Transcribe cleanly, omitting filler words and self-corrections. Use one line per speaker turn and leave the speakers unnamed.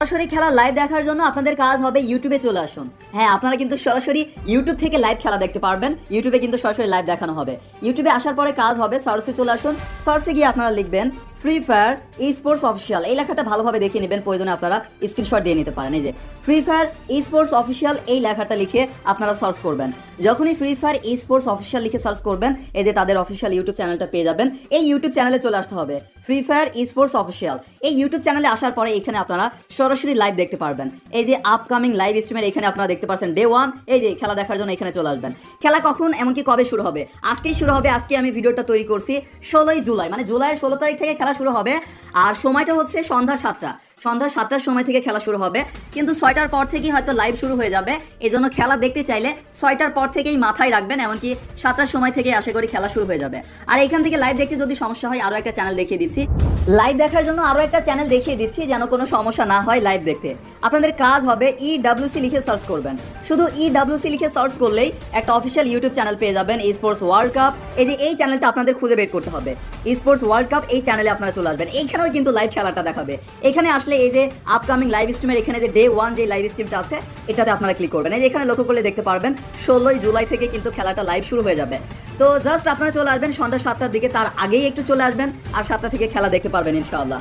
সরাসরি খেলা লাইভ দেখার জন্য আপনাদের কাজ হবে ইউটিউবে চলে আসুন। হ্যাঁ, আপনারা কিন্তু সরাসরি ইউটিউব থেকে লাইভ খেলা দেখতে পারবেন। ইউটিউবে কিন্তু সরাসরি লাইভ দেখানো হবে। ইউটিউবে আসার পরে কাজ হবে সার্চে চলে আসুন। সার্চে গিয়ে আপনারা লিখবেন ফ্রি ফায়ার ই স্পোর্টস অফিসিয়াল। এই লেখাটা ভালোভাবে দেখে নেবেন, প্রয়োজনে আপনারা স্ক্রিনশট দিয়ে নিতে পারেন। এই যে ফ্রি ফায়ার ই স্পোর্টস অফিসিয়াল এই লেখাটা লিখে আপনারা সার্চ করবেন। যখনই ফ্রি ফায়ার ই স্পোর্টস অফিসিয়াল লিখে সার্চ করবেন, এই যে তাদের অফিসিয়াল ইউটিউব চ্যানেলটা পেয়ে যাবেন। এই ইউটিউব চ্যানেলে চলে আসতে হবে, ফ্রি ফায়ার ই স্পোর্টস অফিসিয়াল। এই ইউটিউব চ্যানেলে আসার পরে এখানে আপনারা সরাসরি লাইভ দেখতে পারবেন। এই যে আপকামিং লাইভ স্ট্রিমের এখানে আপনারা দেখতে পাচ্ছেন ডে 1। এই যে খেলা দেখার জন্য এখানে চলে আসবেন। খেলা কখন এমনকি কবে শুরু হবে? আজকেই শুরু হবে। আজকে আমি ভিডিওটা তৈরি করছি 16ই জুলাই, মানে জুলাইয়ের 16 তারিখ থেকে খেলা শুরু হবে। আর সময়টা হচ্ছে সন্ধ্যা 7টা। সন্ধ্যা 7টার সময় থেকে খেলা শুরু হবে, কিন্তু 6টার পর থেকেই হয়তো লাইভ শুরু হয়ে যাবে। এই জন্য খেলা দেখতে চাইলে 6টার পর থেকেই মাথায় রাখবেন, এমনকি 7টার সময় থেকে আশা করি খেলা শুরু হয়ে যাবে। আর এখান থেকে লাইভ দেখতে যদি সমস্যা হয়, আরও একটা চ্যানেল দেখিয়ে দিচ্ছি। লাইভ দেখার জন্য আরও একটা চ্যানেল দেখিয়ে দিচ্ছি, যেন কোনো সমস্যা না হয় লাইভ দেখতে। আপনাদের কাজ হবে EWC লিখে সার্চ করবেন। শুধু EWC লিখে সার্চ করলেই একটা অফিসিয়াল ইউটিউব চ্যানেল পেয়ে যাবেন, ই স্পোর্টস ওয়ার্ল্ড কাপ। এই যে এই চ্যানেলটা আপনাদের খুঁজে বের করতে হবে, ই স্পোর্টস ওয়ার্ল্ড কাপ। এই চ্যানেলে আপনারা চলে আসবেন। এইখানেও কিন্তু লাইভ খেলাটা দেখাবে। এখানে আসলে এই যে আপকামিং লাইভ স্ট্রিমের এখানে যে ডে 1 যে লাইভ স্ট্রিমটা আছে, এটাতে আপনারা ক্লিক করবেন। এই যে এখানে লক্ষ্য করলে দেখতে পারবেন 16ই জুলাই থেকে কিন্তু খেলাটা লাইভ শুরু হয়ে যাবে। তো জাস্ট আপনারা চলে আসবেন সন্ধ্যা 7টার দিকে, তার আগেই একটু চলে আসবেন, আর 7টা থেকে খেলা দেখতে পারবেন ইনশাআল্লাহ।